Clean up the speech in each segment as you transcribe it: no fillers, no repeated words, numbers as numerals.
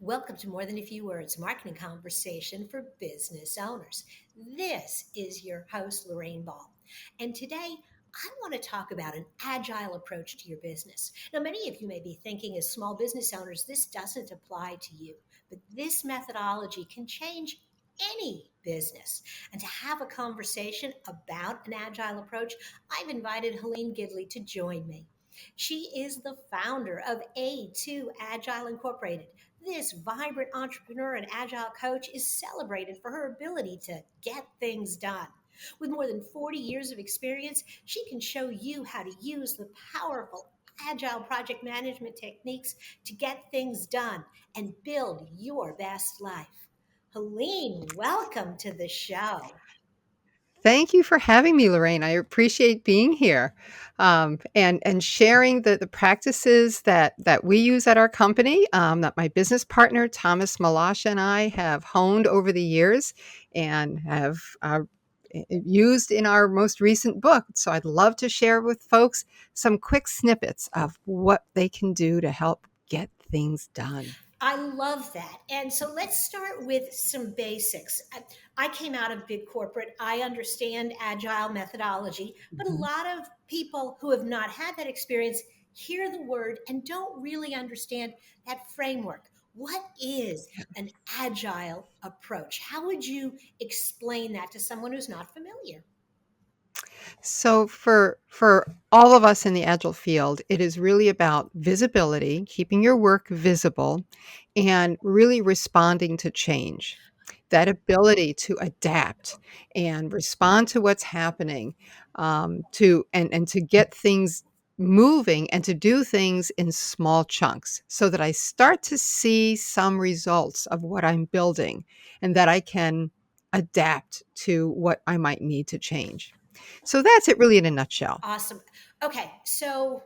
Welcome to More Than a Few Words Marketing Conversation for Business Owners. This is your host, Lorraine Ball. And today, I want to talk about an agile approach to your business. Now, many of you may be thinking, as small business owners, this doesn't apply to you, but this methodology can change any business. And to have a conversation about an agile approach, I've invited Helene Gidley to join me. She is the founder of A2 Agile Incorporated. This vibrant entrepreneur and agile coach is celebrated for her ability to get things done. With more than 40 years of experience, she can show you how to use the powerful agile project management techniques to get things done and build your best life. Helene, welcome to the show. Thank you for having me, Lorraine. I appreciate being here, and sharing the practices that we use at our company, that my business partner Thomas Malash and I have honed over the years and have used in our most recent book. So I'd love to share with folks some quick snippets of what they can do to help get things done. I love that. And so let's start with some basics. I came out of big corporate. I understand agile methodology, but a Mhm. lot of people who have not had that experience hear the word and don't really understand that framework. What is an agile approach? How would you explain that to someone who's not familiar? So for all of us in the agile field, it is really about visibility, keeping your work visible, and really responding to change. That ability to adapt and respond to what's happening, to and to get things moving and to do things in small chunks so that I start to see some results of what I'm building and that I can adapt to what I might need to change. So that's it really in a nutshell. Awesome. Okay, so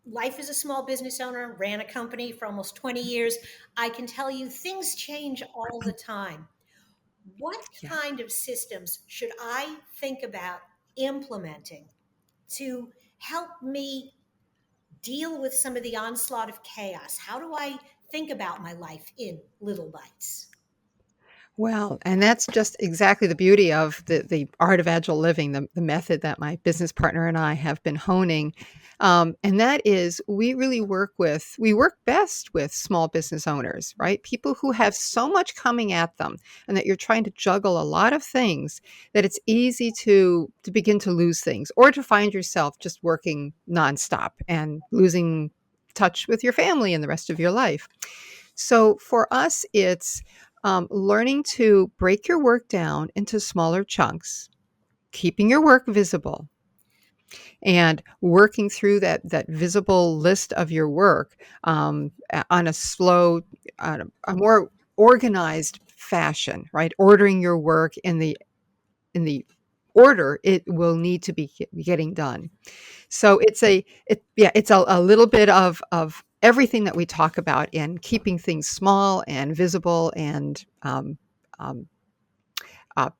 life as a small business owner, ran a company for almost 20 years. I can tell you things change all the time. What Yeah. kind of systems should I think about implementing to help me deal with some of the onslaught of chaos? How do I think about my life in little bites? Well, and that's just exactly the beauty of the art of agile living, the method that my business partner and I have been honing. And that is we work best with small business owners, right? People who have so much coming at them and that you're trying to juggle a lot of things that it's easy to begin to lose things or to find yourself just working nonstop and losing touch with your family and the rest of your life. So for us, it's learning to break your work down into smaller chunks, keeping your work visible, and working through that visible list of your work on a more organized fashion, right? Ordering your work in the order it will need to be getting done. So it's a little bit of everything that we talk about in keeping things small and visible and um, uh,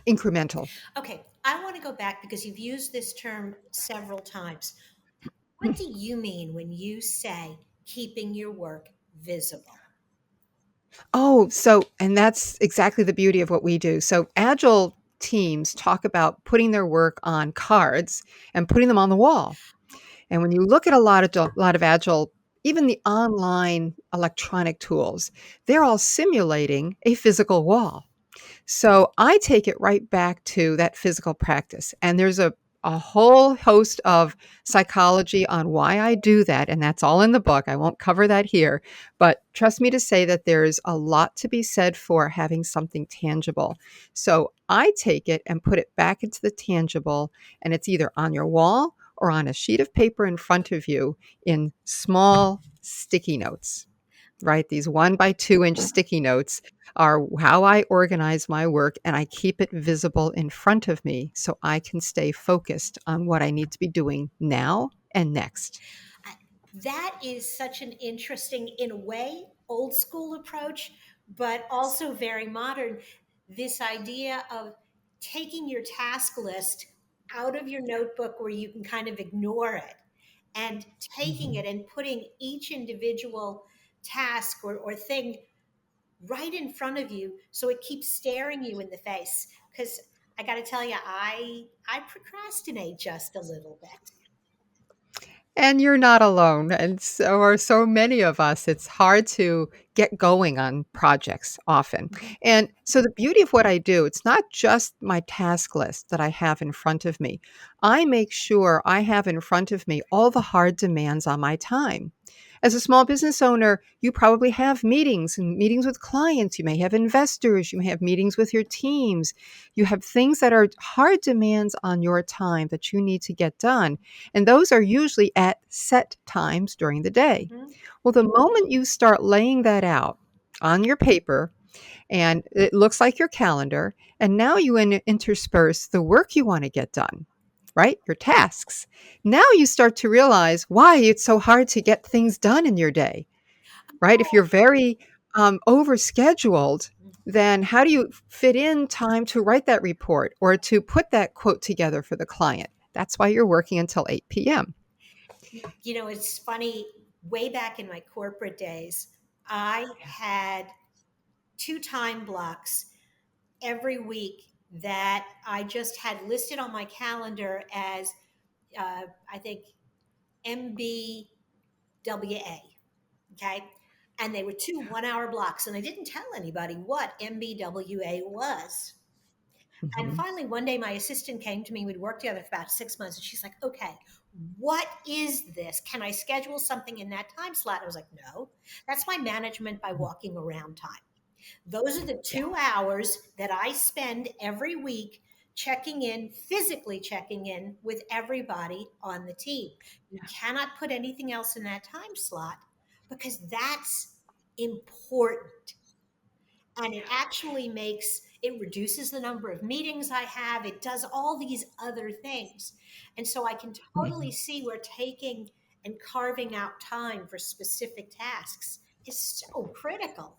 incremental. Okay, I want to go back because you've used this term several times. What do you mean when you say keeping your work visible? And that's exactly the beauty of what we do. So agile teams talk about putting their work on cards and putting them on the wall. And when you look at a lot of agile, even the online electronic tools, they're all simulating a physical wall. So I take it right back to that physical practice. And there's a whole host of psychology on why I do that. And that's all in the book. I won't cover that here. But trust me to say that there's a lot to be said for having something tangible. So I take it and put it back into the tangible, and it's either on your wall or on a sheet of paper in front of you in small sticky notes, right? These 1 by 2 inch sticky notes are how I organize my work, and I keep it visible in front of me so I can stay focused on what I need to be doing now and next. I- That is such an interesting, in a way, old school approach, but also very modern. This idea of taking your task list out of your notebook where you can kind of ignore it and taking Mhm. it and putting each individual task or thing right in front of you so it keeps staring you in the face. Because I got to tell you, I procrastinate just a little bit. And you're not alone, and so are so many of us. It's hard to get going on projects often. Mhm. And so the beauty of what I do, it's not just my task list that I have in front of me. I make sure I have in front of me all the hard demands on my time. As a small business owner, you probably have meetings and meetings with clients. You may have investors. You may have meetings with your teams. You have things that are hard demands on your time that you need to get done. And those are usually at set times during the day. Mhm. Well, the moment you start laying that out on your paper and it looks like your calendar, and now you intersperse the work you want to get done, right? Your tasks. Now you start to realize why it's so hard to get things done in your day, right? If you're very overscheduled, then how do you fit in time to write that report or to put that quote together for the client? That's why you're working until 8 p.m. You know, it's funny, way back in my corporate days, I had two time blocks every week that I just had listed on my calendar as, I think, MBWA. Okay. And they were two 1 hour blocks. And I didn't tell anybody what MBWA was. And Mhm. finally, one day, my assistant came to me. We'd worked together for about 6 months. And she's like, okay, what is this? Can I schedule something in that time slot? I was like, no, that's my management by walking around time. Those are the Yeah. 2 hours that I spend every week checking in, physically checking in with everybody on the team. You cannot put anything else in that time slot because that's important. And it actually it reduces the number of meetings I have. It does all these other things. And so I can totally Mhm. see where taking and carving out time for specific tasks is so critical.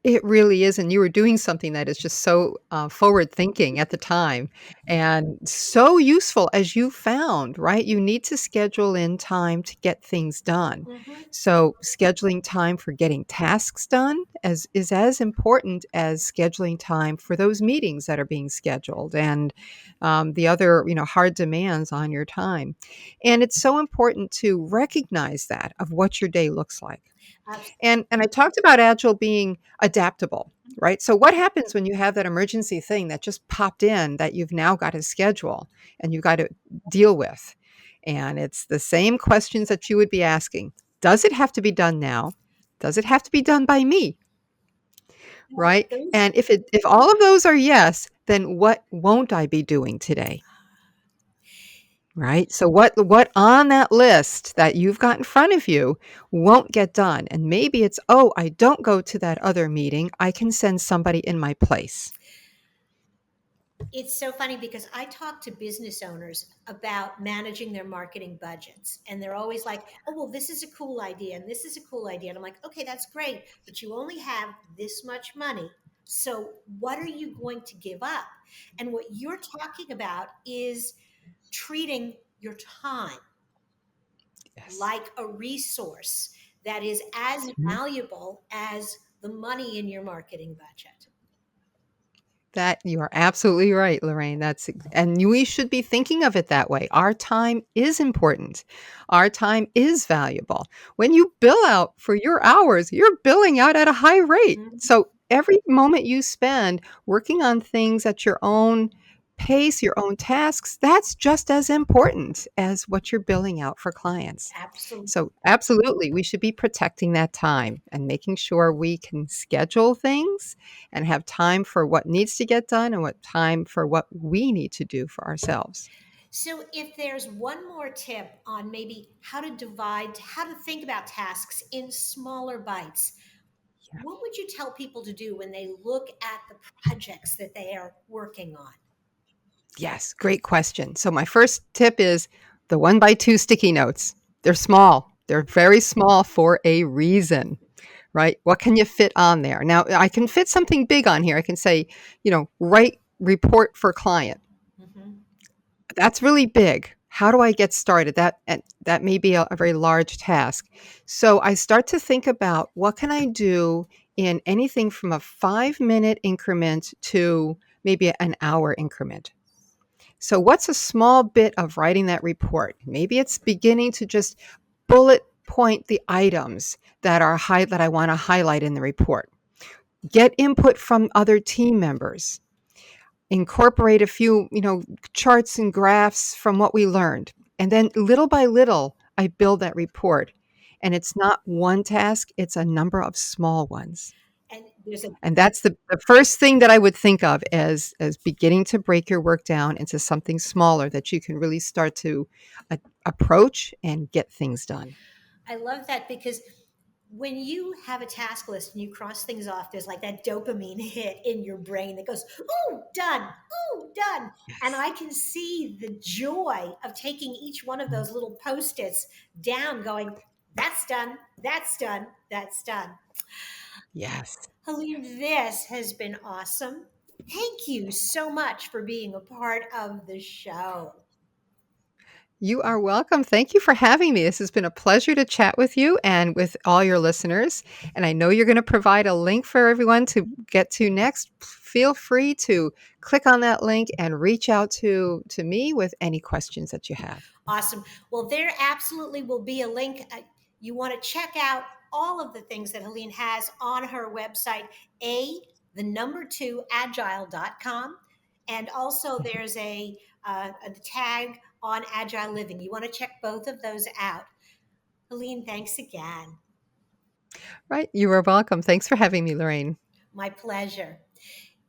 It really is, and you were doing something that is just so, forward thinking at the time and so useful as you found, right? You need to schedule in time to get things done. Mhm. So, scheduling time for getting tasks done is as important as scheduling time for those meetings that are being scheduled and, the other, hard demands on your time. And it's so important to recognize that of what your day looks like. And I talked about Agile being adaptable, right? So what happens when you have that emergency thing that just popped in that you've now got to schedule and you've got to deal with? And it's the same questions that you would be asking. Does it have to be done now? Does it have to be done by me? Well, Right? those And if all of those are yes, then what won't I be doing today? Right? So what on that list that you've got in front of you won't get done? And maybe it's, "Oh, I don't go to that other meeting. I can send somebody in my place." It's so funny because I talk to business owners about managing their marketing budgets, and they're always like, "Oh, well, this is a cool idea, and this is a cool idea." And I'm like, "Okay, that's great, but you only have this much money. So, what are you going to give up?" And what you're talking about is treating your time Yes. like a resource that is as Mhm. valuable as the money in your marketing budget. That you are absolutely right, Lorraine. And we should be thinking of it that way. Our time is important. Our time is valuable. When you bill out for your hours, you're billing out at a high rate. Mhm. So every moment you spend working on things at your own pace, your own tasks, that's just as important as what you're billing out for clients. Absolutely. So absolutely, we should be protecting that time and making sure we can schedule things and have time for what needs to get done and what time for what we need to do for ourselves. So, if there's one more tip on maybe how to think about tasks in smaller bites, Yeah. what would you tell people to do when they look at the projects that they are working on? Yes, great question. So my first tip is the 1 by 2 sticky notes. They're small. They're very small for a reason, right? What can you fit on there? Now, I can fit something big on here. I can say, write report for client. Mhm. That's really big. How do I get started? That may be a very large task. So I start to think about what can I do in anything from a 5-minute increment to maybe an hour increment. So what's a small bit of writing that report? Maybe it's beginning to just bullet point the items that I want to highlight in the report. Get input from other team members. Incorporate a few, charts and graphs from what we learned. And then little by little, I build that report. And it's not one task, it's a number of small ones. And there's a And that's the first thing that I would think of as beginning to break your work down into something smaller that you can really start to approach and get things done. I love that because when you have a task list and you cross things off, there's like that dopamine hit in your brain that goes, "Ooh, done! Ooh, done!" And Yes. I can see the joy of taking each one of those little post-its down, going, "That's done. That's done. That's done." Yes. Helene, this has been awesome. Thank you so much for being a part of the show. You are welcome. Thank you for having me. This has been a pleasure to chat with you and with all your listeners. And I know you're going to provide a link for everyone to get to next. Feel free to click on that link and reach out to me with any questions that you have. Awesome. Well, there absolutely will be a link. You want to check out all of the things that Helene has on her website, the number two agile.com. And also there's a tag on Agile Living. You want to check both of those out. Helene, thanks again. Right. You are welcome. Thanks for having me, Lorraine. My pleasure.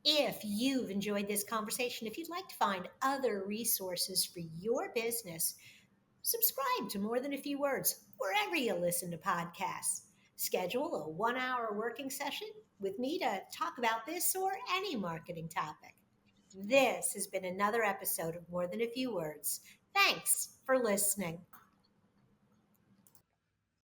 If you've enjoyed this conversation, if you'd like to find other resources for your business, subscribe to More Than a Few Words wherever you listen to podcasts. Schedule a 1 hour working session with me to talk about this or any marketing topic. This has been another episode of More Than a Few Words. Thanks for listening.